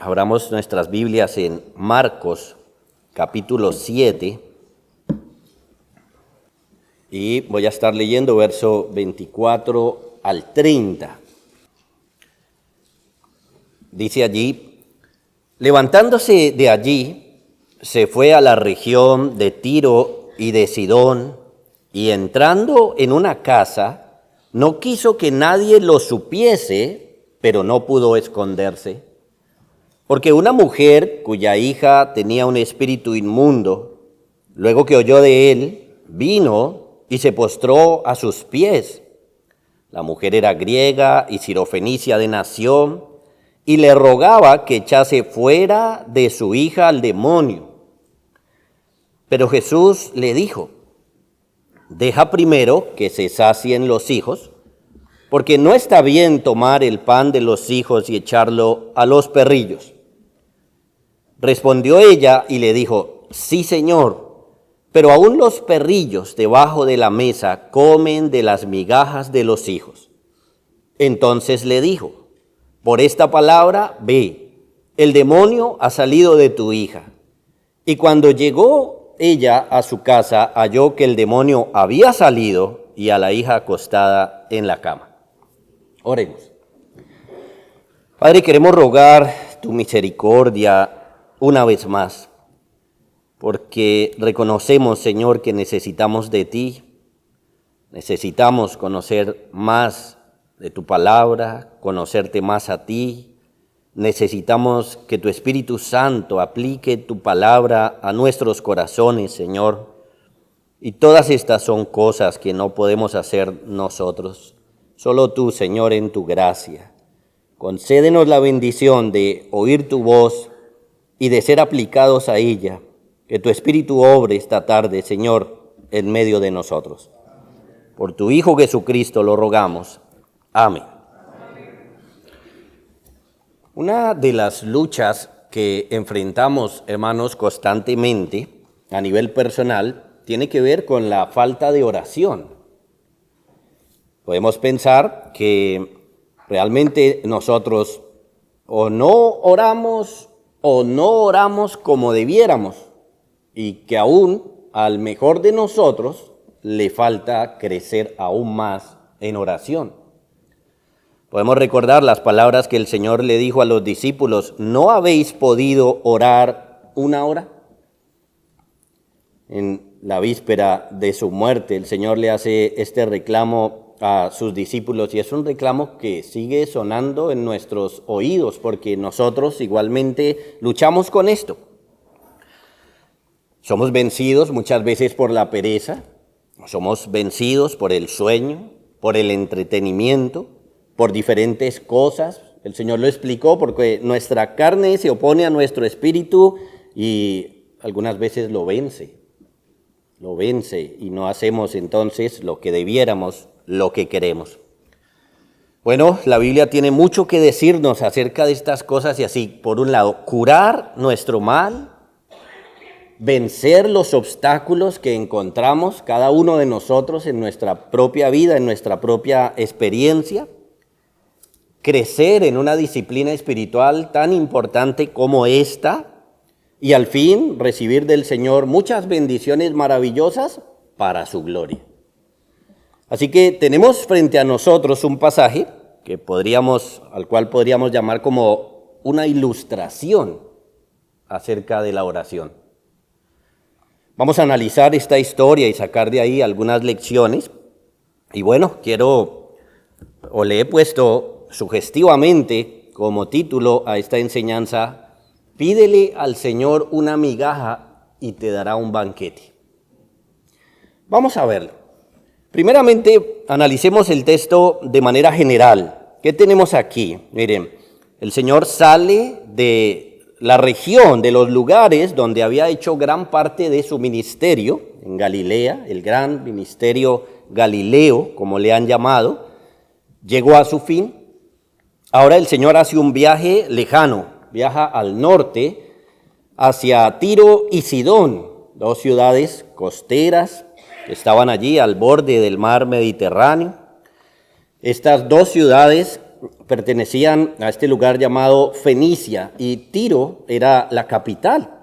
Abramos nuestras Biblias en Marcos, capítulo 7, y voy a estar leyendo verso 24 al 30. Dice allí: levantándose de allí, se fue a la región de Tiro y de Sidón, y entrando en una casa, no quiso que nadie lo supiese, pero no pudo esconderse. Porque una mujer cuya hija tenía un espíritu inmundo, luego que oyó de él, vino y se postró a sus pies. La mujer era griega y sirofenicia de nación, y le rogaba que echase fuera de su hija al demonio. Pero Jesús le dijo: deja primero que se sacien los hijos, porque no está bien tomar el pan de los hijos y echarlo a los perrillos. Respondió ella y le dijo: sí, Señor, pero aún los perrillos debajo de la mesa comen de las migajas de los hijos. Entonces le dijo: por esta palabra, ve, el demonio ha salido de tu hija. Y cuando llegó ella a su casa, halló que el demonio había salido y a la hija acostada en la cama. Oremos. Padre, queremos rogar tu misericordia una vez más, porque reconocemos, Señor, que necesitamos de ti, necesitamos conocer más de tu palabra, conocerte más a ti, necesitamos que tu Espíritu Santo aplique tu palabra a nuestros corazones, Señor, y todas estas son cosas que no podemos hacer nosotros, solo tú, Señor, en tu gracia. Concédenos la bendición de oír tu voz y de ser aplicados a ella, que tu Espíritu obre esta tarde, Señor, en medio de nosotros. Por tu Hijo Jesucristo lo rogamos. Amén. Una de las luchas que enfrentamos, hermanos, constantemente a nivel personal, tiene que ver con la falta de oración. Podemos pensar que realmente nosotros o no oramos como debiéramos, y que aún al mejor de nosotros le falta crecer aún más en oración. Podemos recordar las palabras que el Señor le dijo a los discípulos: ¿no habéis podido orar una hora? En la víspera de su muerte, el Señor le hace este reclamo a sus discípulos, y es un reclamo que sigue sonando en nuestros oídos, porque nosotros igualmente luchamos con esto. Somos vencidos muchas veces por la pereza, somos vencidos por el sueño, por el entretenimiento, por diferentes cosas. El Señor lo explicó, porque nuestra carne se opone a nuestro espíritu y algunas veces lo vence y no hacemos entonces lo que debiéramos, lo que queremos. Bueno, la Biblia tiene mucho que decirnos acerca de estas cosas, y así, por un lado, curar nuestro mal, vencer los obstáculos que encontramos cada uno de nosotros en nuestra propia vida, en nuestra propia experiencia, crecer en una disciplina espiritual tan importante como esta, y al fin recibir del Señor muchas bendiciones maravillosas para su gloria. Así que tenemos frente a nosotros un pasaje al cual podríamos llamar como una ilustración acerca de la oración. Vamos a analizar esta historia y sacar de ahí algunas lecciones. Y bueno, le he puesto sugestivamente como título a esta enseñanza: pídele al Señor una migaja y te dará un banquete. Vamos a verlo. Primeramente, analicemos el texto de manera general. ¿Qué tenemos aquí? Miren, el Señor sale de la región, de los lugares donde había hecho gran parte de su ministerio, en Galilea, el gran ministerio Galileo, como le han llamado, llegó a su fin. Ahora el Señor hace un viaje lejano, viaja al norte, hacia Tiro y Sidón, dos ciudades costeras que estaban allí al borde del mar Mediterráneo. Estas dos ciudades pertenecían a este lugar llamado Fenicia y Tiro era la capital.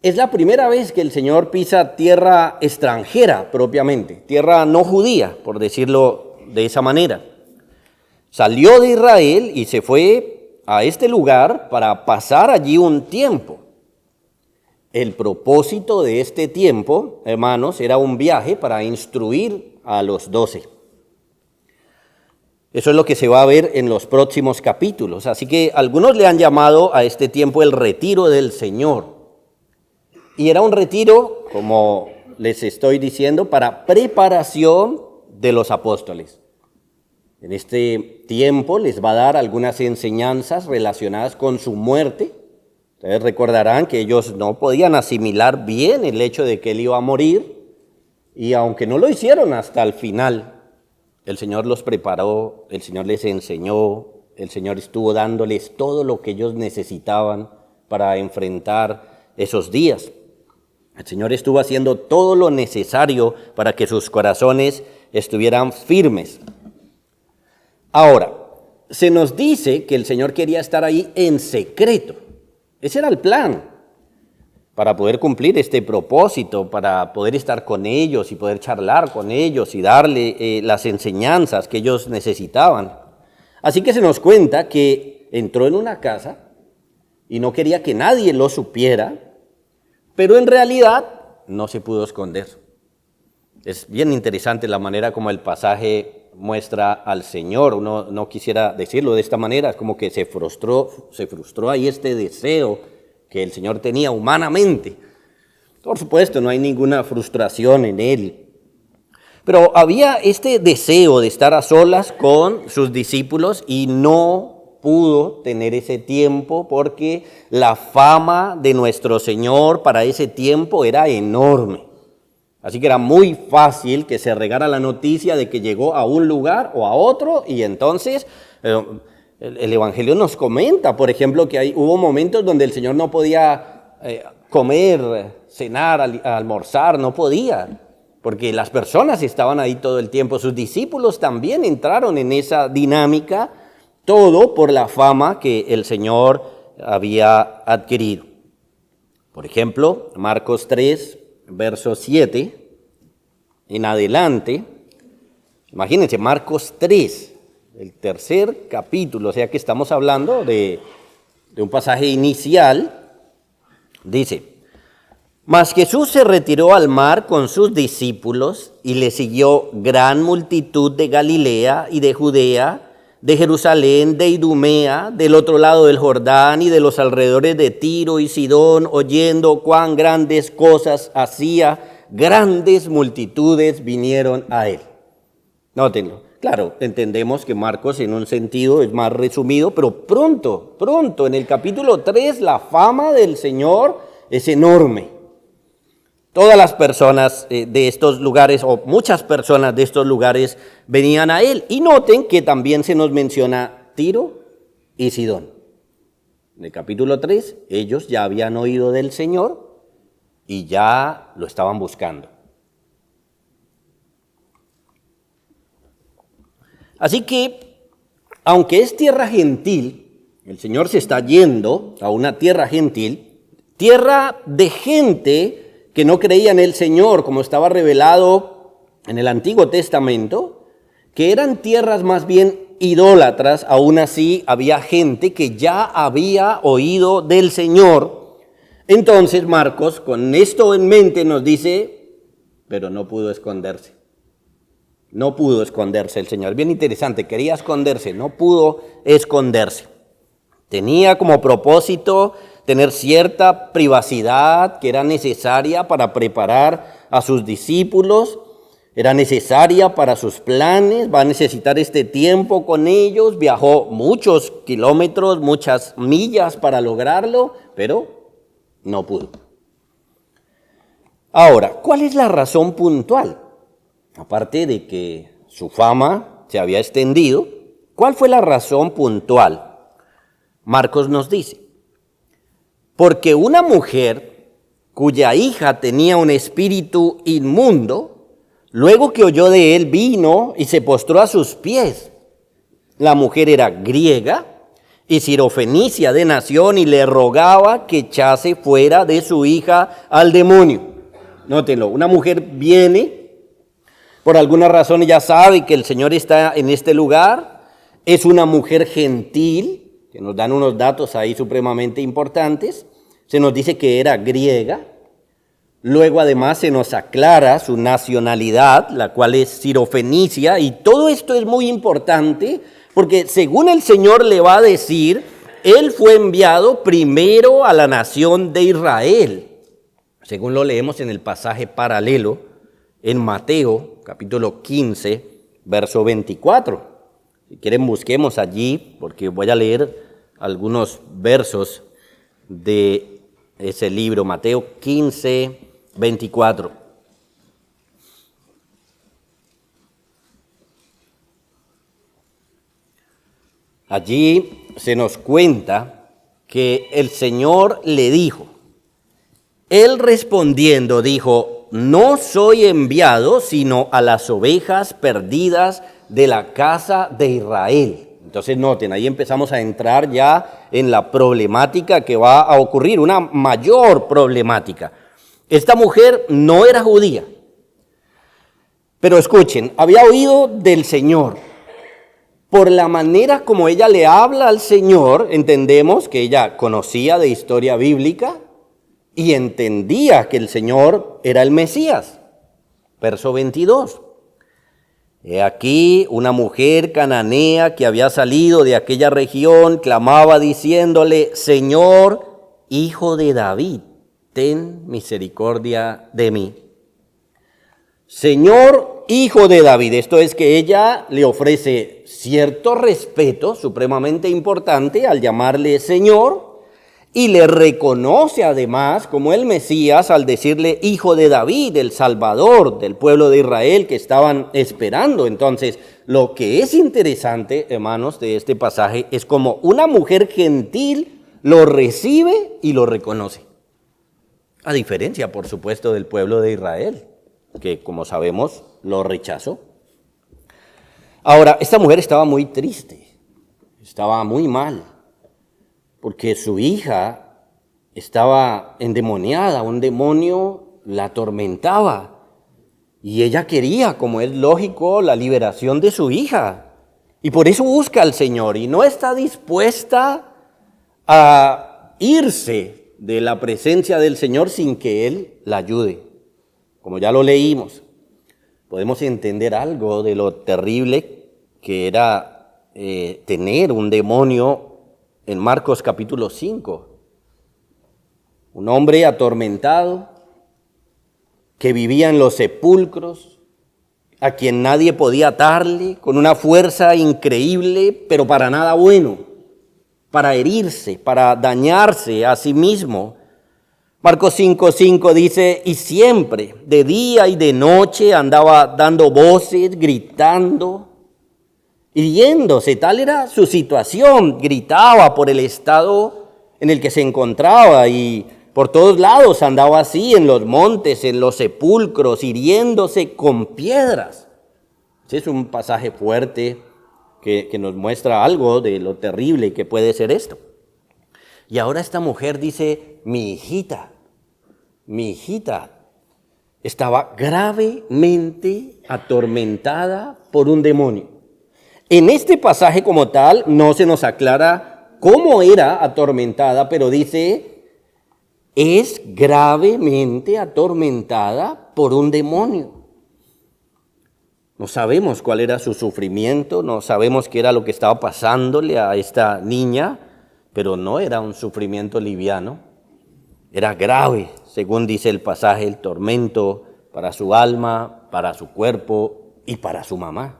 Es la primera vez que el Señor pisa tierra extranjera propiamente, tierra no judía, por decirlo de esa manera. Salió de Israel y se fue a este lugar para pasar allí un tiempo. El propósito de este tiempo, hermanos, era un viaje para instruir a los 12. Eso es lo que se va a ver en los próximos capítulos. Así que algunos le han llamado a este tiempo el retiro del Señor. Y era un retiro, como les estoy diciendo, para preparación de los apóstoles. En este tiempo les va a dar algunas enseñanzas relacionadas con su muerte. Ustedes recordarán que ellos no podían asimilar bien el hecho de que él iba a morir. Y aunque no lo hicieron hasta el final, el Señor los preparó, el Señor les enseñó, el Señor estuvo dándoles todo lo que ellos necesitaban para enfrentar esos días. El Señor estuvo haciendo todo lo necesario para que sus corazones estuvieran firmes. Ahora, se nos dice que el Señor quería estar ahí en secreto. Ese era el plan, para poder cumplir este propósito, para poder estar con ellos y poder charlar con ellos y darle las enseñanzas que ellos necesitaban. Así que se nos cuenta que entró en una casa y no quería que nadie lo supiera, pero en realidad no se pudo esconder. Es bien interesante la manera como el pasaje muestra al Señor. Uno no quisiera decirlo de esta manera, es como que se frustró ahí este deseo que el Señor tenía humanamente. Por supuesto, no hay ninguna frustración en él. Pero había este deseo de estar a solas con sus discípulos y no pudo tener ese tiempo porque la fama de nuestro Señor para ese tiempo era enorme. Así que era muy fácil que se regara la noticia de que llegó a un lugar o a otro y entonces el Evangelio nos comenta, por ejemplo, que hubo momentos donde el Señor no podía comer, cenar, almorzar, no podía, porque las personas estaban ahí todo el tiempo. Sus discípulos también entraron en esa dinámica, todo por la fama que el Señor había adquirido. Por ejemplo, Marcos 3, verso 7 en adelante. Imagínense, Marcos 3, el tercer capítulo, o sea que estamos hablando de un pasaje inicial. Dice: Mas Jesús se retiró al mar con sus discípulos y le siguió gran multitud de Galilea y de Judea, de Jerusalén, de Idumea, del otro lado del Jordán y de los alrededores de Tiro y Sidón, oyendo cuán grandes cosas hacía, grandes multitudes vinieron a él. Nótenlo. Claro, entendemos que Marcos en un sentido es más resumido, pero pronto, en el capítulo 3, la fama del Señor es enorme. Todas las personas de estos lugares, o muchas personas de estos lugares, venían a él. Y noten que también se nos menciona Tiro y Sidón. En el capítulo 3, ellos ya habían oído del Señor y ya lo estaban buscando. Así que, aunque es tierra gentil, el Señor se está yendo a una tierra gentil, tierra de gente que no creía en el Señor, como estaba revelado en el Antiguo Testamento, que eran tierras más bien idólatras. Aún así había gente que ya había oído del Señor. Entonces Marcos, con esto en mente, nos dice, pero no pudo esconderse. No pudo esconderse el Señor. Bien interesante, quería esconderse, no pudo esconderse. Tenía como propósito tener cierta privacidad que era necesaria para preparar a sus discípulos, era necesaria para sus planes, va a necesitar este tiempo con ellos. Viajó muchos kilómetros, muchas millas para lograrlo, pero no pudo. Ahora, ¿cuál es la razón puntual? Aparte de que su fama se había extendido, ¿cuál fue la razón puntual? Marcos nos dice: porque una mujer cuya hija tenía un espíritu inmundo, luego que oyó de él, vino y se postró a sus pies. La mujer era griega y sirofenicia de nación y le rogaba que echase fuera de su hija al demonio. Nótenlo, una mujer viene, por alguna razón ella sabe que el Señor está en este lugar, es una mujer gentil, que nos dan unos datos ahí supremamente importantes, se nos dice que era griega, luego además se nos aclara su nacionalidad, la cual es sirofenicia, y todo esto es muy importante porque según el Señor le va a decir, Él fue enviado primero a la nación de Israel, según lo leemos en el pasaje paralelo en Mateo capítulo 15, verso 24. Si quieren busquemos allí, porque voy a leer algunos versos de ese libro, Mateo 15, 24. Allí se nos cuenta que el Señor le dijo, Él respondiendo dijo, no soy enviado sino a las ovejas perdidas de la casa de Israel. Entonces noten, ahí empezamos a entrar ya en la problemática que va a ocurrir, una mayor problemática. Esta mujer no era judía, pero escuchen, había oído del Señor. Por la manera como ella le habla al Señor, entendemos que ella conocía de historia bíblica y entendía que el Señor era el Mesías. Verso 22. He aquí una mujer cananea que había salido de aquella región, clamaba diciéndole, Señor, Hijo de David, ten misericordia de mí. Señor, Hijo de David, esto es que ella le ofrece cierto respeto supremamente importante al llamarle Señor y le reconoce además como el Mesías al decirle Hijo de David, el Salvador del pueblo de Israel que estaban esperando. Entonces, lo que es interesante, hermanos, de este pasaje es como una mujer gentil lo recibe y lo reconoce. A diferencia, por supuesto, del pueblo de Israel, que como sabemos lo rechazó. Ahora, esta mujer estaba muy triste, estaba muy mal, porque su hija estaba endemoniada, un demonio la atormentaba, y ella quería, como es lógico, la liberación de su hija, y por eso busca al Señor, y no está dispuesta a irse de la presencia del Señor sin que Él la ayude. Como ya lo leímos, podemos entender algo de lo terrible que era tener un demonio en Marcos capítulo 5. Un hombre atormentado que vivía en los sepulcros, a quien nadie podía atarle, con una fuerza increíble, pero para nada bueno, para herirse, para dañarse a sí mismo. Marcos 5:5 dice, y siempre, de día y de noche, andaba dando voces, gritando, hiriéndose. Tal era su situación, gritaba por el estado en el que se encontraba y por todos lados andaba así, en los montes, en los sepulcros, hiriéndose con piedras. Ese es un pasaje fuerte que nos muestra algo de lo terrible que puede ser esto. Y ahora esta mujer dice, mi hijita estaba gravemente atormentada por un demonio. En este pasaje como tal no se nos aclara cómo era atormentada, pero dice, es gravemente atormentada por un demonio. No sabemos cuál era su sufrimiento, no sabemos qué era lo que estaba pasándole a esta niña, pero no era un sufrimiento liviano, era grave, según dice el pasaje, el tormento para su alma, para su cuerpo y para su mamá.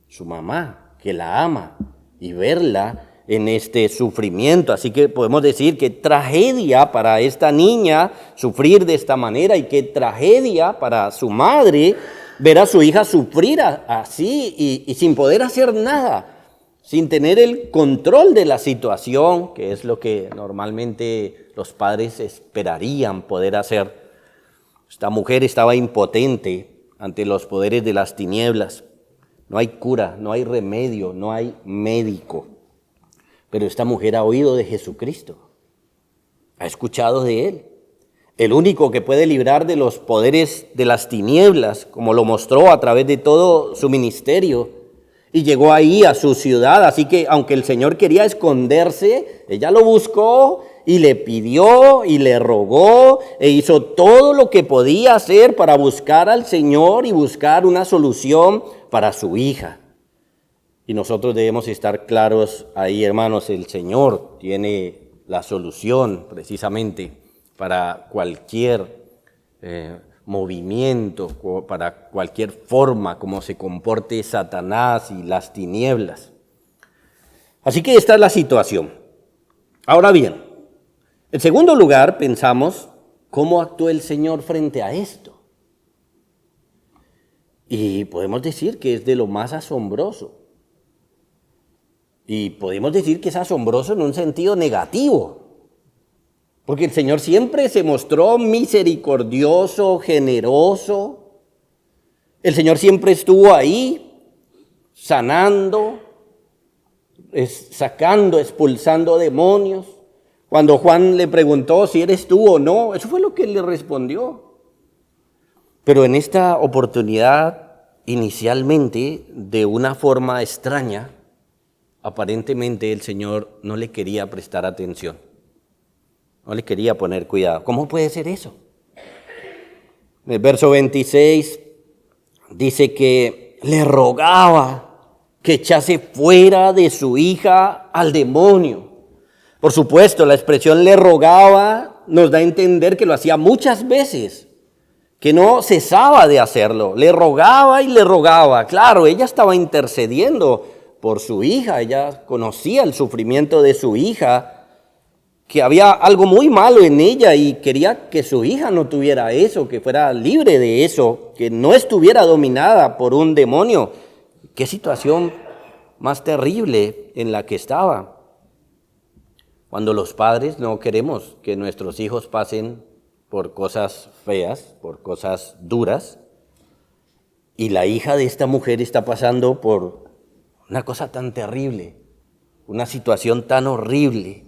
Su mamá, que la ama, y verla en este sufrimiento. Así que podemos decir que tragedia para esta niña sufrir de esta manera y qué tragedia para su madre ver a su hija sufrir así y sin poder hacer nada, sin tener el control de la situación, que es lo que normalmente los padres esperarían poder hacer. Esta mujer estaba impotente ante los poderes de las tinieblas. no hay cura, no hay remedio, no hay médico. Pero esta mujer ha oído de Jesucristo, ha escuchado de Él. El único que puede librar de los poderes de las tinieblas, como lo mostró a través de todo su ministerio. Y llegó ahí a su ciudad, así que aunque el Señor quería esconderse, ella lo buscó y le pidió y le rogó e hizo todo lo que podía hacer para buscar al Señor y buscar una solución para su hija. Y nosotros debemos estar claros ahí, hermanos, el Señor tiene la solución precisamente para cualquier movimiento, para cualquier forma como se comporte Satanás y las tinieblas. Así que esta es la situación. Ahora bien, en segundo lugar, pensamos cómo actuó el Señor frente a esto. Y podemos decir que es de lo más asombroso. Y podemos decir que es asombroso en un sentido negativo. Porque el Señor siempre se mostró misericordioso, generoso. El Señor siempre estuvo ahí, sanando, sacando, expulsando demonios. Cuando Juan le preguntó si eres tú o no, eso fue lo que él le respondió. Pero en esta oportunidad, inicialmente, de una forma extraña, aparentemente el Señor no le quería prestar atención. No le quería poner cuidado. ¿Cómo puede ser eso? En el verso 26 dice que le rogaba que echase fuera de su hija al demonio. Por supuesto, la expresión le rogaba nos da a entender que lo hacía muchas veces, que no cesaba de hacerlo. Le rogaba y le rogaba. Claro, ella estaba intercediendo por su hija, ella conocía el sufrimiento de su hija, que había algo muy malo en ella y quería que su hija no tuviera eso, que fuera libre de eso, que no estuviera dominada por un demonio. Qué situación más terrible en la que estaba. Cuando los padres no queremos que nuestros hijos pasen por cosas feas, por cosas duras, y la hija de esta mujer está pasando por una cosa tan terrible, una situación tan horrible.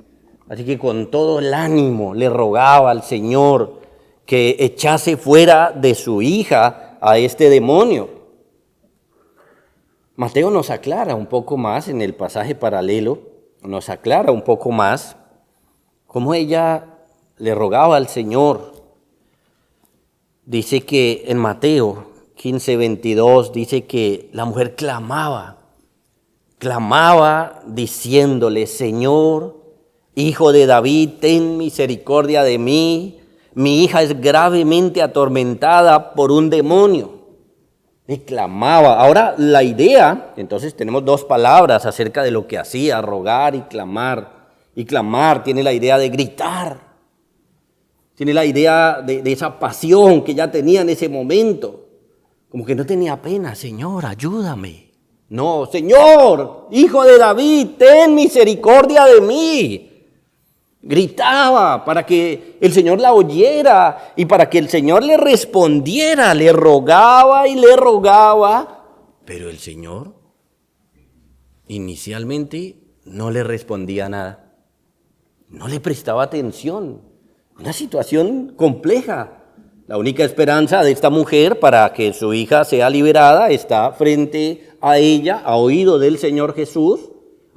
Así que con todo el ánimo le rogaba al Señor que echase fuera de su hija a este demonio. Mateo nos aclara un poco más en el pasaje paralelo, nos aclara un poco más cómo ella le rogaba al Señor. Dice que en Mateo 15:22 dice que la mujer clamaba diciéndole: Señor, Hijo de David, ten misericordia de mí. Mi hija es gravemente atormentada por un demonio. Y clamaba. Ahora la idea, entonces tenemos dos palabras acerca de lo que hacía: rogar y clamar. Y clamar tiene la idea de gritar. Tiene la idea de esa pasión que ya tenía en ese momento. Como que no tenía pena. Señor, ayúdame. No, Señor, Hijo de David, ten misericordia de mí. Gritaba para que el Señor la oyera y para que el Señor le respondiera. Le rogaba y le rogaba, pero el Señor inicialmente no le respondía nada. No le prestaba atención. Una situación compleja. La única esperanza de esta mujer para que su hija sea liberada está frente a ella. Ha oído del Señor Jesús.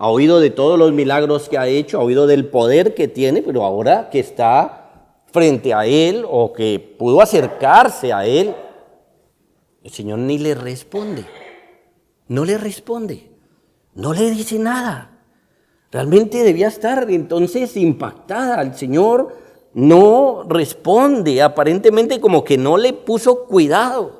Ha oído de todos los milagros que ha hecho, ha oído del poder que tiene, pero ahora que está frente a él o que pudo acercarse a él, el Señor ni le responde. No le responde, no le dice nada. Realmente debía estar entonces impactada. El Señor no responde, aparentemente como que no le puso cuidado.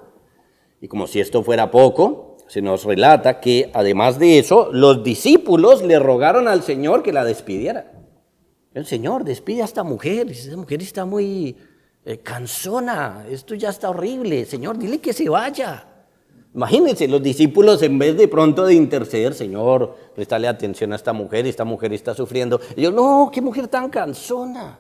Y como si esto fuera poco, se nos relata que, además de eso, los discípulos le rogaron al Señor que la despidiera. El Señor, despide a esta mujer está muy cansona, esto ya está horrible. Señor, dile que se vaya. Imagínense, los discípulos, en vez de pronto de interceder: Señor, préstale atención a esta mujer está sufriendo. Ellos: no, qué mujer tan cansona.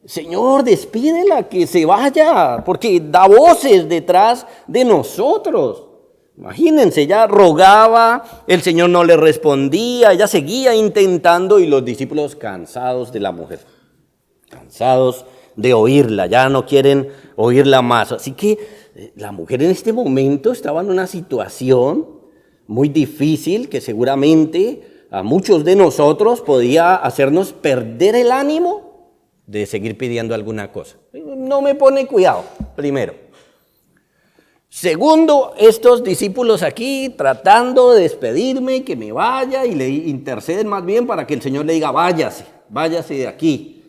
Señor, despídela, que se vaya, porque da voces detrás de nosotros. Imagínense, ella rogaba, el Señor no le respondía, ella seguía intentando y los discípulos cansados de la mujer, cansados de oírla, ya no quieren oírla más. Así que la mujer en este momento estaba en una situación muy difícil que seguramente a muchos de nosotros podía hacernos perder el ánimo de seguir pidiendo alguna cosa. No me pone cuidado, primero. Segundo, estos discípulos aquí tratando de despedirme, que me vaya, y le interceden más bien para que el Señor le diga, váyase de aquí.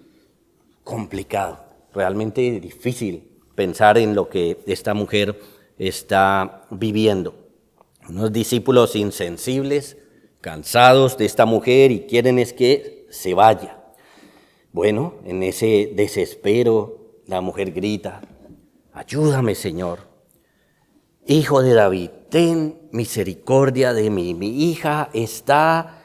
Complicado, realmente difícil pensar en lo que esta mujer está viviendo. Unos discípulos insensibles, cansados de esta mujer y quieren es que se vaya. Bueno, en ese desespero la mujer grita, ayúdame, Señor. Hijo de David, ten misericordia de mí. Mi hija está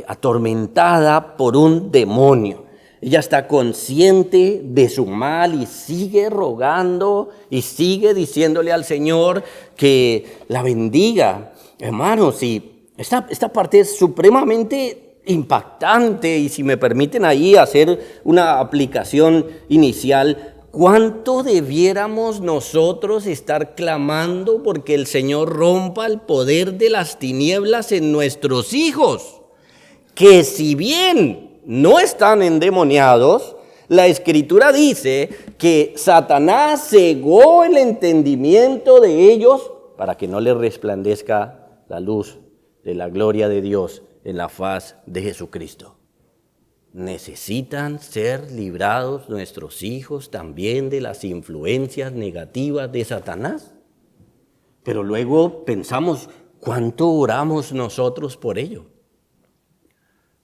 atormentada por un demonio. Ella está consciente de su mal y sigue rogando y sigue diciéndole al Señor que la bendiga. Hermanos, y esta parte es supremamente impactante, y si me permiten ahí hacer una aplicación inicial, ¿cuánto debiéramos nosotros estar clamando porque el Señor rompa el poder de las tinieblas en nuestros hijos? Que si bien no están endemoniados, la Escritura dice que Satanás cegó el entendimiento de ellos para que no les resplandezca la luz de la gloria de Dios en la faz de Jesucristo. ¿Necesitan ser librados nuestros hijos también de las influencias negativas de Satanás? Pero luego pensamos, ¿cuánto oramos nosotros por ello?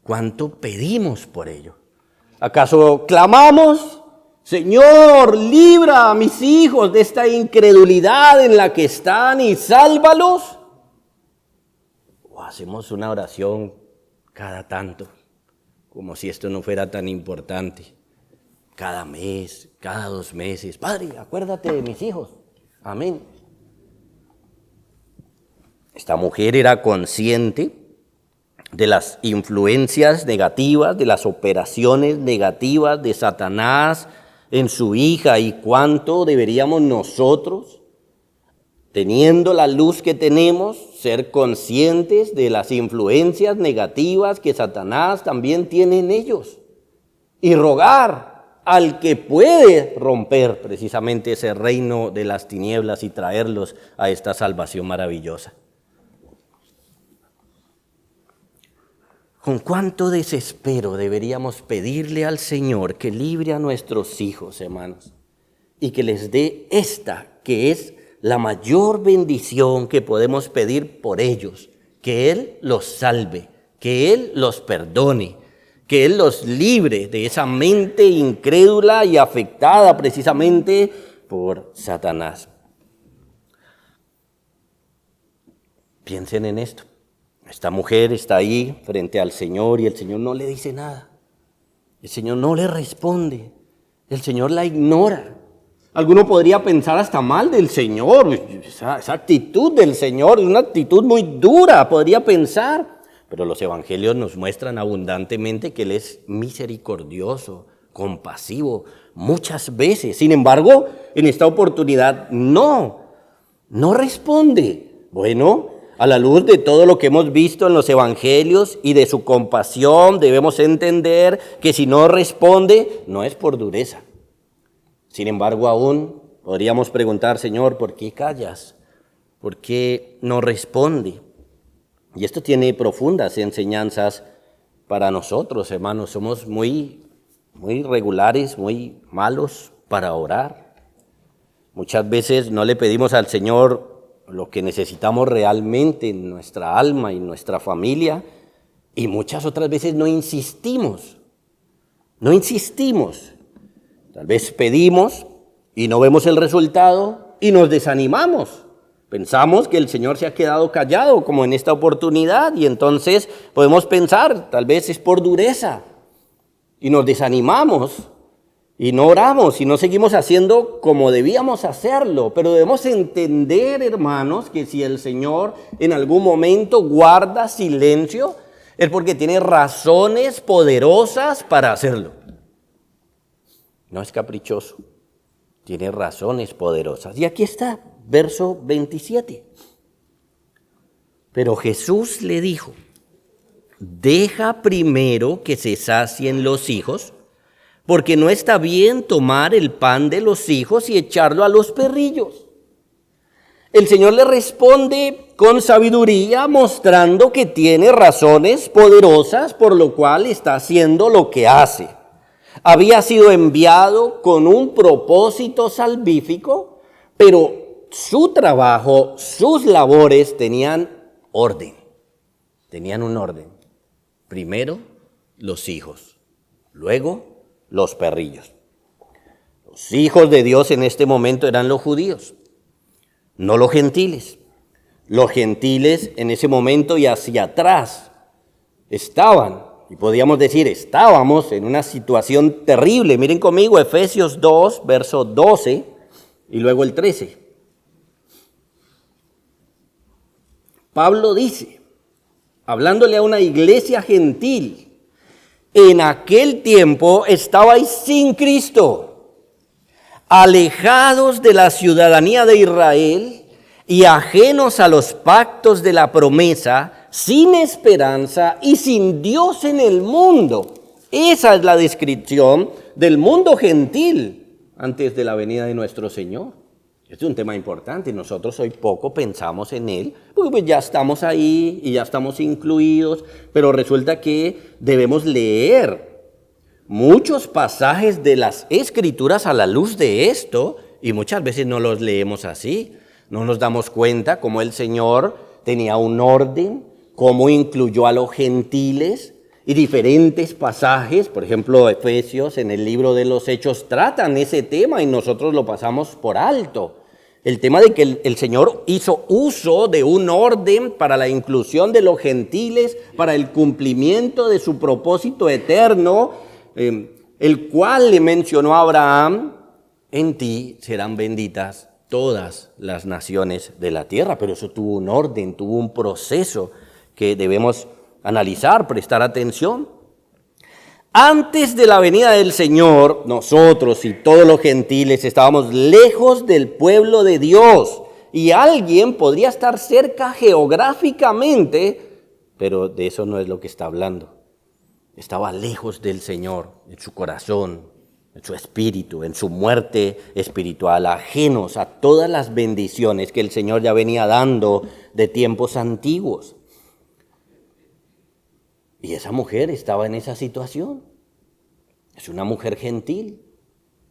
¿Cuánto pedimos por ello? ¿Acaso clamamos, Señor, libra a mis hijos de esta incredulidad en la que están y sálvalos? ¿O hacemos una oración cada tanto, como si esto no fuera tan importante? Cada mes, cada 2 meses, Padre, acuérdate de mis hijos. Amén. Esta mujer era consciente de las influencias negativas, de las operaciones negativas de Satanás en su hija, y cuánto deberíamos nosotros, teniendo la luz que tenemos, ser conscientes de las influencias negativas que Satanás también tiene en ellos y rogar al que puede romper precisamente ese reino de las tinieblas y traerlos a esta salvación maravillosa. ¿Con cuánto desespero deberíamos pedirle al Señor que libre a nuestros hijos, hermanos, y que les dé esta, que es la mayor bendición que podemos pedir por ellos, que Él los salve, que Él los perdone, que Él los libre de esa mente incrédula y afectada precisamente por Satanás? Piensen en esto. Esta mujer está ahí frente al Señor y el Señor no le dice nada. El Señor no le responde. El Señor la ignora. Alguno podría pensar hasta mal del Señor. Esa actitud del Señor es una actitud muy dura, podría pensar. Pero los evangelios nos muestran abundantemente que Él es misericordioso, compasivo, muchas veces. Sin embargo, en esta oportunidad no responde. Bueno, a la luz de todo lo que hemos visto en los evangelios y de su compasión, debemos entender que si no responde, no es por dureza. Sin embargo, aún podríamos preguntar, Señor, ¿por qué callas? ¿Por qué no responde? Y esto tiene profundas enseñanzas para nosotros, hermanos. Somos muy regulares, muy malos para orar. Muchas veces no le pedimos al Señor lo que necesitamos realmente en nuestra alma y en nuestra familia, y muchas otras veces no insistimos. Tal vez pedimos y no vemos el resultado y nos desanimamos. Pensamos que el Señor se ha quedado callado, como en esta oportunidad, y entonces podemos pensar, tal vez es por dureza, y nos desanimamos Y no oramos y no seguimos haciendo como debíamos hacerlo. Pero debemos entender, hermanos, que si el Señor en algún momento guarda silencio, es porque tiene razones poderosas para hacerlo. No es caprichoso, tiene razones poderosas. Y aquí está, verso 27. Pero Jesús le dijo: deja primero que se sacien los hijos, porque no está bien tomar el pan de los hijos y echarlo a los perrillos. El Señor le responde con sabiduría, mostrando que tiene razones poderosas por lo cual está haciendo lo que hace. Había sido enviado con un propósito salvífico, pero su trabajo, sus labores tenían orden. Tenían un orden. Primero, los hijos. Luego, los perrillos. Los hijos de Dios en este momento eran los judíos, no los gentiles. Los gentiles en ese momento y hacia atrás estaban, y podríamos decir estábamos en una situación terrible. Miren conmigo Efesios 2, verso 12 y luego el 13. Pablo dice, hablándole a una iglesia gentil: en aquel tiempo estabais sin Cristo, alejados de la ciudadanía de Israel y ajenos a los pactos de la promesa, sin esperanza y sin Dios en el mundo. Esa es la descripción del mundo gentil antes de la venida de nuestro Señor. Este es un tema importante y nosotros hoy poco pensamos en él, porque pues ya estamos ahí y ya estamos incluidos, pero resulta que debemos leer muchos pasajes de las Escrituras a la luz de esto, y muchas veces no los leemos así. No nos damos cuenta cómo el Señor tenía un orden, cómo incluyó a los gentiles, y diferentes pasajes, por ejemplo, Efesios en el libro de los Hechos tratan ese tema y nosotros lo pasamos por alto. El tema de que el Señor hizo uso de un orden para la inclusión de los gentiles, para el cumplimiento de su propósito eterno, el cual le mencionó a Abraham: en ti serán benditas todas las naciones de la tierra. Pero eso tuvo un orden, tuvo un proceso que debemos analizar, prestar atención. Antes de la venida del Señor, nosotros y todos los gentiles estábamos lejos del pueblo de Dios. Y alguien podría estar cerca geográficamente, pero de eso no es lo que está hablando. Estaba lejos del Señor, en su corazón, en su espíritu, en su muerte espiritual, ajenos a todas las bendiciones que el Señor ya venía dando de tiempos antiguos. Y esa mujer estaba en esa situación. Es una mujer gentil.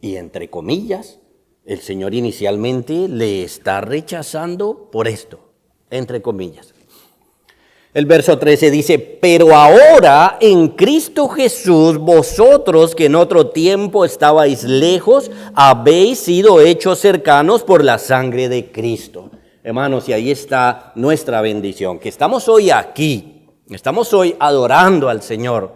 Y entre comillas, el Señor inicialmente le está rechazando por esto. Entre comillas. El verso 13 dice: pero ahora en Cristo Jesús, vosotros que en otro tiempo estabais lejos, habéis sido hechos cercanos por la sangre de Cristo. Hermanos, y ahí está nuestra bendición, que estamos hoy aquí. Estamos hoy adorando al Señor.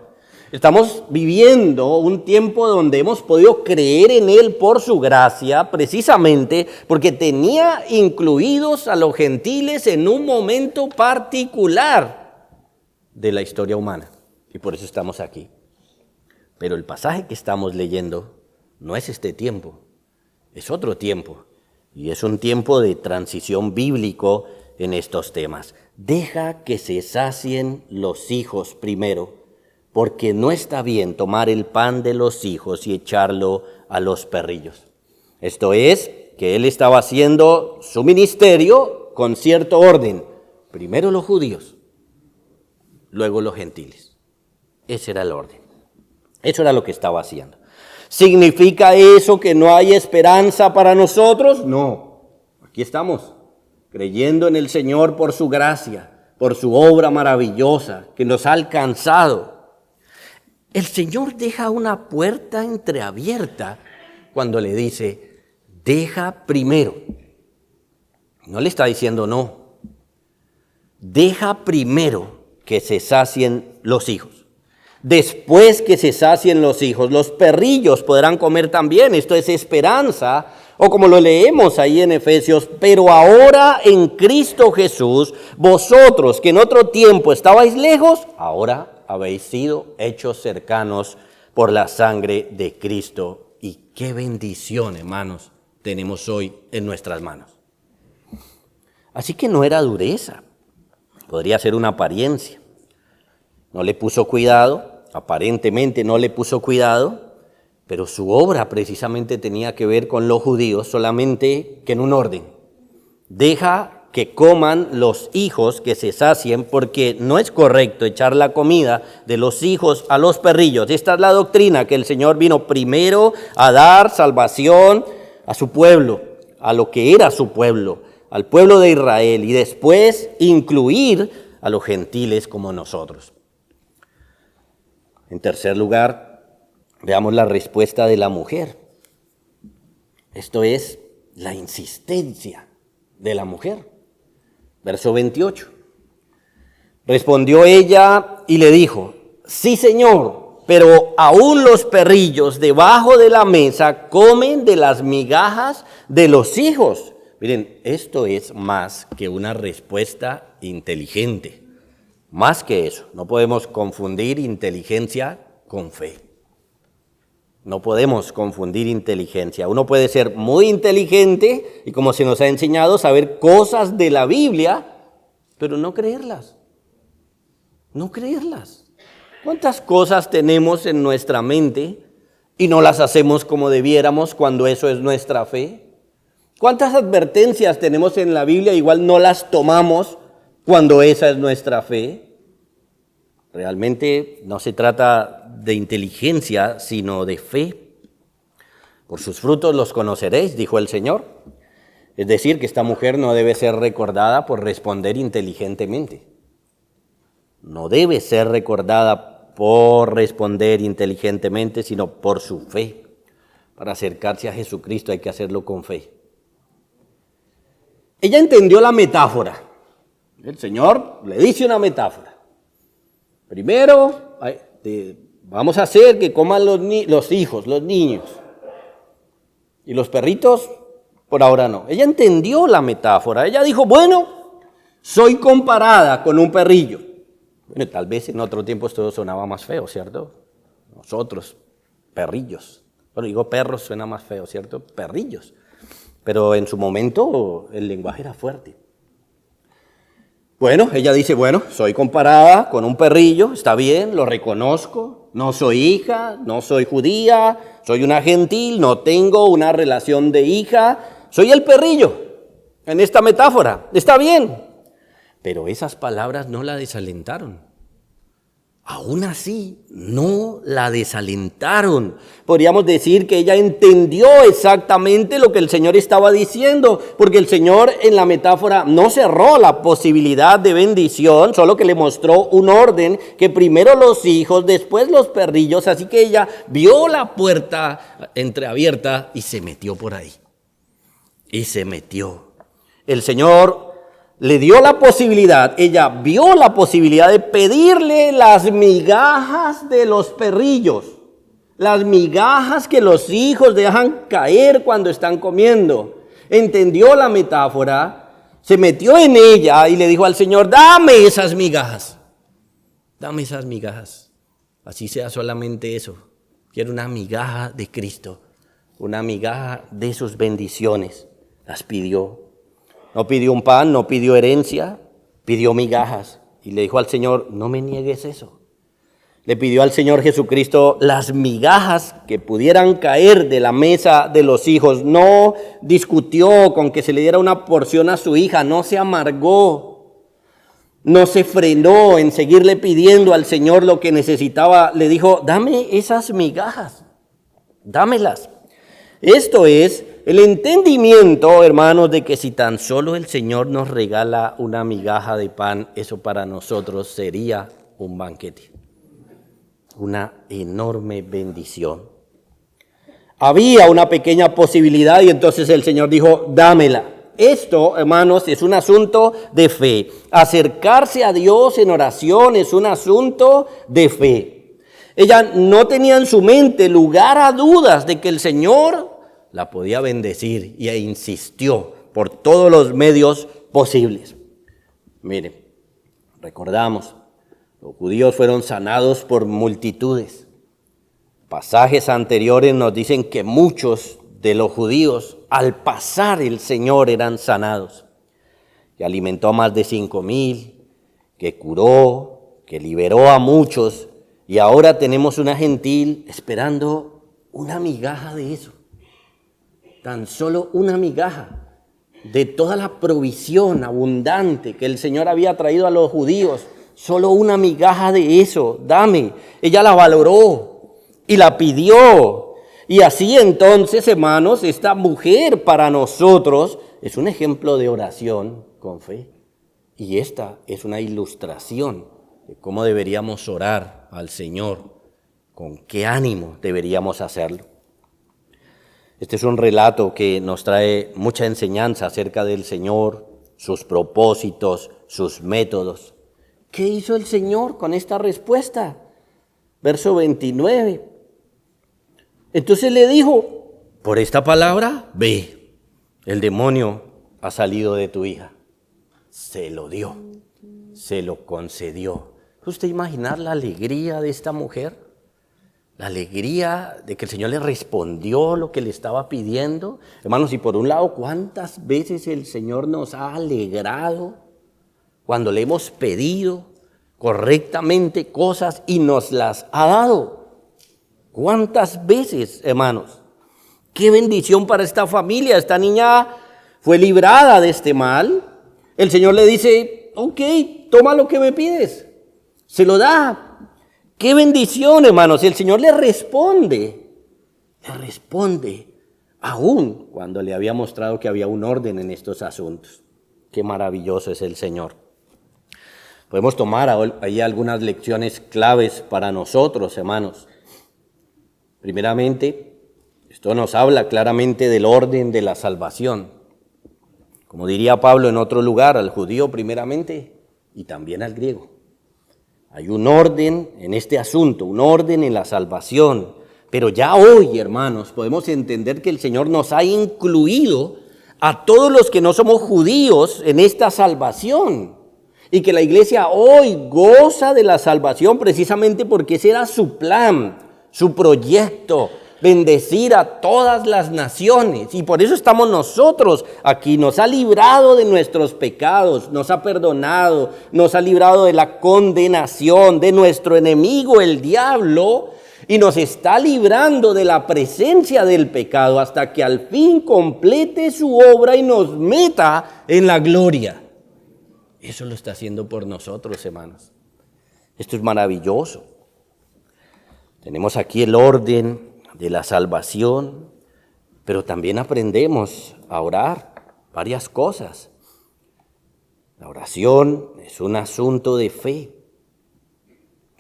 Estamos viviendo un tiempo donde hemos podido creer en Él por su gracia, precisamente porque tenía incluidos a los gentiles en un momento particular de la historia humana. Y por eso estamos aquí. Pero el pasaje que estamos leyendo no es este tiempo, es otro tiempo. Y es un tiempo de transición bíblico en estos temas. Deja que se sacien los hijos primero, porque no está bien tomar el pan de los hijos y echarlo a los perrillos. Esto es, que él estaba haciendo su ministerio con cierto orden. Primero los judíos, luego los gentiles. Ese era el orden. Eso era lo que estaba haciendo. ¿Significa eso que no hay esperanza para nosotros? No. Aquí estamos, creyendo en el Señor por su gracia, por su obra maravillosa que nos ha alcanzado. El Señor deja una puerta entreabierta cuando le dice: deja primero. No le está diciendo no. Deja primero que se sacien los hijos. Después que se sacien los hijos, los perrillos podrán comer también. Esto es esperanza, o como lo leemos ahí en Efesios, pero ahora en Cristo Jesús, vosotros que en otro tiempo estabais lejos, ahora habéis sido hechos cercanos por la sangre de Cristo. Y qué bendición, hermanos, tenemos hoy en nuestras manos. Así que no era dureza, podría ser una apariencia. No le puso cuidado, aparentemente no le puso cuidado, pero su obra precisamente tenía que ver con los judíos, solamente que en un orden. Deja que coman los hijos, que se sacien, porque no es correcto echar la comida de los hijos a los perrillos. Esta es la doctrina, que el Señor vino primero a dar salvación a su pueblo, a lo que era su pueblo, al pueblo de Israel, y después incluir a los gentiles como nosotros. En tercer lugar, veamos la respuesta de la mujer. Esto es la insistencia de la mujer. Verso 28. Respondió ella y le dijo: sí, Señor, pero aún los perrillos debajo de la mesa comen de las migajas de los hijos. Miren, esto es más que una respuesta inteligente. Más que eso, no podemos confundir inteligencia con fe. No podemos confundir inteligencia. Uno puede ser muy inteligente y, como se nos ha enseñado, saber cosas de la Biblia, pero no creerlas. No creerlas. ¿Cuántas cosas tenemos en nuestra mente y no las hacemos como debiéramos cuando eso es nuestra fe? ¿Cuántas advertencias tenemos en la Biblia, igual no las tomamos cuando esa es nuestra fe? Realmente no se trata de inteligencia, sino de fe. Por sus frutos los conoceréis, dijo el Señor. Es decir, que esta mujer no debe ser recordada por responder inteligentemente. No debe ser recordada por responder inteligentemente, sino por su fe. Para acercarse a Jesucristo hay que hacerlo con fe. Ella entendió la metáfora. El Señor le dice una metáfora. Primero, vamos a hacer que coman los hijos, los niños. Y los perritos, por ahora no. Ella entendió la metáfora. Ella dijo, bueno, soy comparada con un perrillo. Bueno, tal vez en otro tiempo esto sonaba más feo, ¿cierto? Nosotros, perrillos. Bueno, digo perros suena más feo, ¿cierto? Perrillos. Pero en su momento el lenguaje era fuerte. Bueno, ella dice, bueno, soy comparada con un perrillo, está bien, lo reconozco, no soy hija, no soy judía, soy una gentil, no tengo una relación de hija, soy el perrillo en esta metáfora, está bien. Pero esas palabras no la desalentaron. Aún así, no la desalentaron. Podríamos decir que ella entendió exactamente lo que el Señor estaba diciendo, porque el Señor en la metáfora no cerró la posibilidad de bendición, solo que le mostró un orden, que primero los hijos, después los perrillos, así que ella vio la puerta entreabierta y se metió por ahí. Y se metió. El Señor le dio la posibilidad, ella vio la posibilidad de pedirle las migajas de los perrillos, las migajas que los hijos dejan caer cuando están comiendo. Entendió la metáfora, se metió en ella y le dijo al Señor, dame esas migajas, dame esas migajas. Así sea solamente eso, quiero una migaja de Cristo, una migaja de sus bendiciones. Las pidió. No pidió un pan, no pidió herencia, pidió migajas. Y le dijo al Señor, no me niegues eso. Le pidió al Señor Jesucristo las migajas que pudieran caer de la mesa de los hijos. No discutió con que se le diera una porción a su hija, no se amargó. No se frenó en seguirle pidiendo al Señor lo que necesitaba. Le dijo, dame esas migajas, dámelas. Esto es el entendimiento, hermanos, de que si tan solo el Señor nos regala una migaja de pan, eso para nosotros sería un banquete, una enorme bendición. Había una pequeña posibilidad y entonces el Señor dijo, dámela. Esto, hermanos, es un asunto de fe. Acercarse a Dios en oración es un asunto de fe. Ella no tenía en su mente lugar a dudas de que el Señor la podía bendecir e insistió por todos los medios posibles. Mire, recordamos, los judíos fueron sanados por multitudes. Pasajes anteriores nos dicen que muchos de los judíos al pasar el Señor eran sanados. Que alimentó a más de 5,000, que curó, que liberó a muchos. Y ahora tenemos una gentil esperando una migaja de eso. Tan solo una migaja de toda la provisión abundante que el Señor había traído a los judíos. Solo una migaja de eso, dame. Ella la valoró y la pidió. Y así entonces, hermanos, esta mujer para nosotros es un ejemplo de oración con fe. Y esta es una ilustración de cómo deberíamos orar al Señor, con qué ánimo deberíamos hacerlo. Este es un relato que nos trae mucha enseñanza acerca del Señor, sus propósitos, sus métodos. ¿Qué hizo el Señor con esta respuesta? Verso 29. Entonces le dijo, por esta palabra, ve, el demonio ha salido de tu hija. Se lo dio, se lo concedió. ¿Puede usted imaginar la alegría de esta mujer? La alegría de que el Señor le respondió lo que le estaba pidiendo. Hermanos, y por un lado, ¿cuántas veces el Señor nos ha alegrado cuando le hemos pedido correctamente cosas y nos las ha dado? ¿Cuántas veces, hermanos? ¡Qué bendición para esta familia! Esta niña fue librada de este mal. El Señor le dice, ok, toma lo que me pides. Se lo da. ¡Qué bendición, hermanos! El Señor le responde aún cuando le había mostrado que había un orden en estos asuntos. ¡Qué maravilloso es el Señor! Podemos tomar ahí algunas lecciones claves para nosotros, hermanos. Primeramente, esto nos habla claramente del orden de la salvación. Como diría Pablo en otro lugar, al judío primeramente y también al griego. Hay un orden en este asunto, un orden en la salvación. Pero ya hoy, hermanos, podemos entender que el Señor nos ha incluido a todos los que no somos judíos en esta salvación. Y que la iglesia hoy goza de la salvación precisamente porque ese era su plan, su proyecto, bendecir a todas las naciones. Y por eso estamos nosotros aquí. Nos ha librado de nuestros pecados, nos ha perdonado, nos ha librado de la condenación, de nuestro enemigo, el diablo, y nos está librando de la presencia del pecado hasta que al fin complete su obra y nos meta en la gloria. Eso lo está haciendo por nosotros, hermanos. Esto es maravilloso. Tenemos aquí el orden de la salvación, pero también aprendemos a orar varias cosas. La oración es un asunto de fe.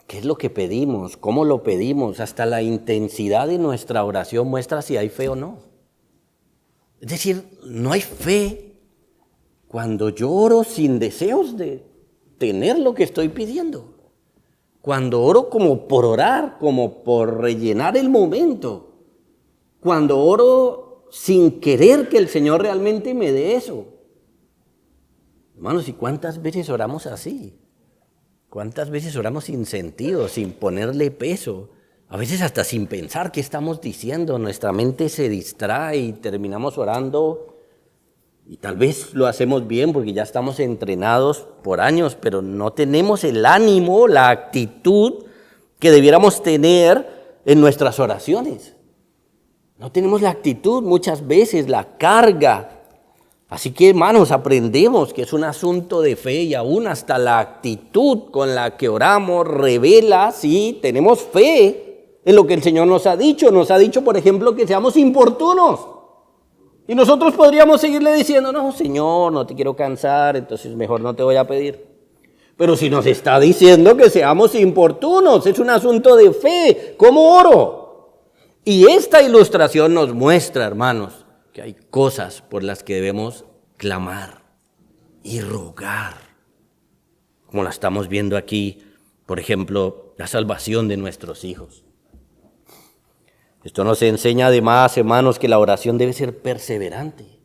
¿Qué es lo que pedimos? ¿Cómo lo pedimos? Hasta la intensidad de nuestra oración muestra si hay fe o no. Es decir, no hay fe cuando yo oro sin deseos de tener lo que estoy pidiendo. Cuando oro como por orar, como por rellenar el momento. Cuando oro sin querer que el Señor realmente me dé eso. Hermanos, ¿y cuántas veces oramos así? ¿Cuántas veces oramos sin sentido, sin ponerle peso? A veces hasta sin pensar qué estamos diciendo. Nuestra mente se distrae y terminamos orando. Y tal vez lo hacemos bien porque ya estamos entrenados por años, pero no tenemos el ánimo, la actitud que debiéramos tener en nuestras oraciones. No tenemos la actitud muchas veces, la carga. Así que, hermanos, aprendemos que es un asunto de fe y aún hasta la actitud con la que oramos revela si tenemos fe en lo que el Señor nos ha dicho. Nos ha dicho, por ejemplo, que seamos importunos. Y nosotros podríamos seguirle diciendo, no, Señor, no te quiero cansar, entonces mejor no te voy a pedir. Pero si nos está diciendo que seamos importunos, es un asunto de fe. ¿Cómo oro? Y esta ilustración nos muestra, hermanos, que hay cosas por las que debemos clamar y rogar. Como la estamos viendo aquí, Por ejemplo, la salvación de nuestros hijos. Esto nos enseña además, hermanos, que la oración debe ser perseverante.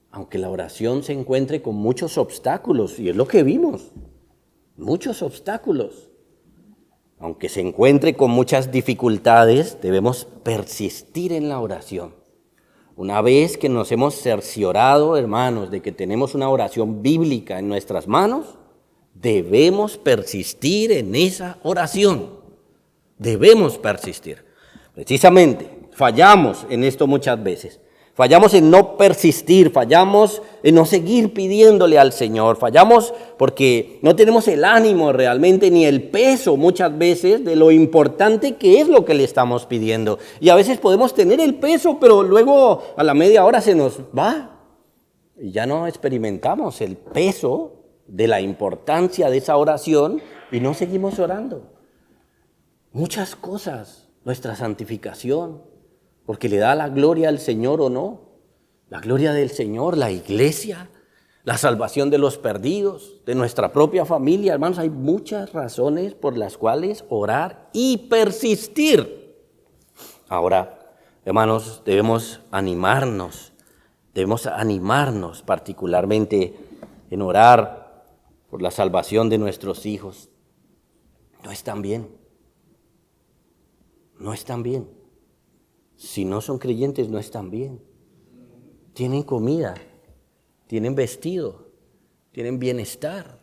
Aunque la oración se encuentre con muchos obstáculos, y es lo que vimos, muchos obstáculos. Aunque se encuentre con muchas dificultades, debemos persistir en la oración. Una vez que nos hemos cerciorado, hermanos, de que tenemos una oración bíblica en nuestras manos, debemos persistir en esa oración. Debemos persistir. Precisamente, fallamos en esto muchas veces. Fallamos en no persistir, fallamos en no seguir pidiéndole al Señor, fallamos porque no tenemos el ánimo realmente ni el peso muchas veces de lo importante que es lo que le estamos pidiendo. Y a veces podemos tener el peso, pero luego a la media hora se nos va y ya no experimentamos el peso de la importancia de esa oración y no seguimos orando. Muchas cosas, nuestra santificación, porque le da la gloria al Señor o no. La gloria del Señor, la iglesia, la salvación de los perdidos, de nuestra propia familia. Hermanos, hay muchas razones por las cuales orar y persistir. Ahora, hermanos, debemos animarnos particularmente en orar por la salvación de nuestros hijos. No están bien. No están bien. Si no son creyentes, no están bien. Tienen comida, tienen vestido, tienen bienestar.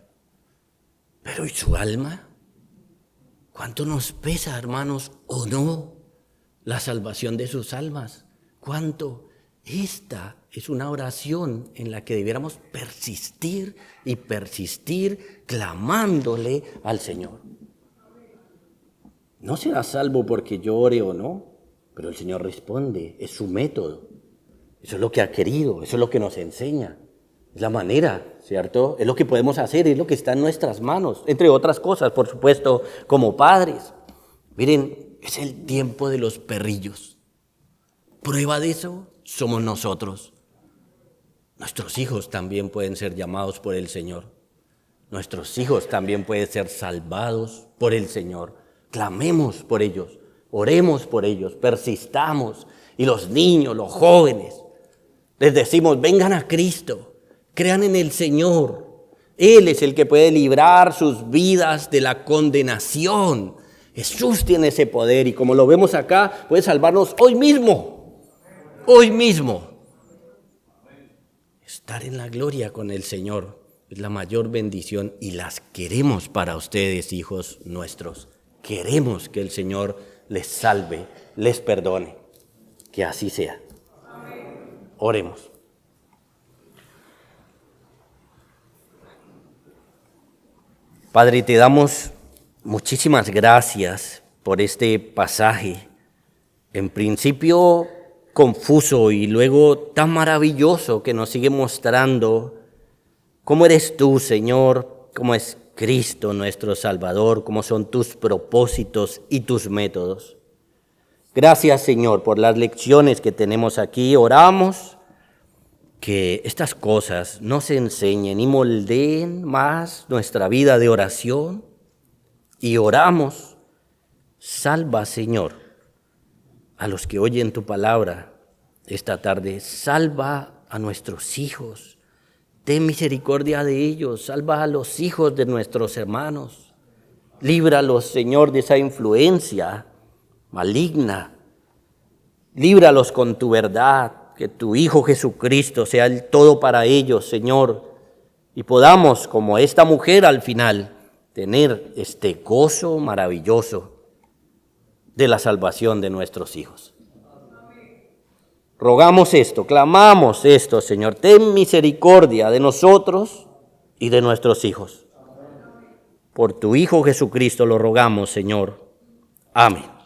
Pero ¿y su alma? ¿Cuánto nos pesa, hermanos, o no, la salvación de sus almas? ¿Cuánto? Esta es una oración en la que debiéramos persistir y persistir clamándole al Señor. No será salvo porque yo ore o no. Pero el Señor responde, es su método, eso es lo que ha querido, eso es lo que nos enseña, es la manera, ¿cierto? Es lo que podemos hacer, es lo que está en nuestras manos, entre otras cosas, por supuesto, como padres. Miren, es el tiempo de los perrillos. Prueba de eso somos nosotros. Nuestros hijos también pueden ser llamados por el Señor. Nuestros hijos también pueden ser salvados por el Señor. Clamemos por ellos. Oremos por ellos, persistamos. Y los niños, los jóvenes, les decimos, vengan a Cristo, crean en el Señor. Él es el que puede librar sus vidas de la condenación. Jesús tiene ese poder y como lo vemos acá, puede salvarnos hoy mismo. Hoy mismo. Estar en la gloria con el Señor es la mayor bendición y las queremos para ustedes, hijos nuestros. Queremos que el Señor les salve, les perdone. Que así sea. Oremos. Padre, te damos muchísimas gracias por este pasaje. En principio confuso y luego tan maravilloso que nos sigue mostrando cómo eres tú, Señor, cómo es Cristo nuestro Salvador, cómo son tus propósitos y tus métodos. Gracias, Señor, por las lecciones que tenemos aquí. Oramos que estas cosas nos enseñen y moldeen más nuestra vida de oración. Y oramos, salva, Señor, a los que oyen tu palabra esta tarde. Salva a nuestros hijos. Ten misericordia de ellos, salva a los hijos de nuestros hermanos. Líbralos, Señor, de esa influencia maligna. Líbralos con tu verdad, que tu Hijo Jesucristo sea el todo para ellos, Señor. Y podamos, como esta mujer al final, tener este gozo maravilloso de la salvación de nuestros hijos. Rogamos esto, clamamos esto, Señor. Ten misericordia de nosotros y de nuestros hijos. Por tu Hijo Jesucristo lo rogamos, Señor. Amén.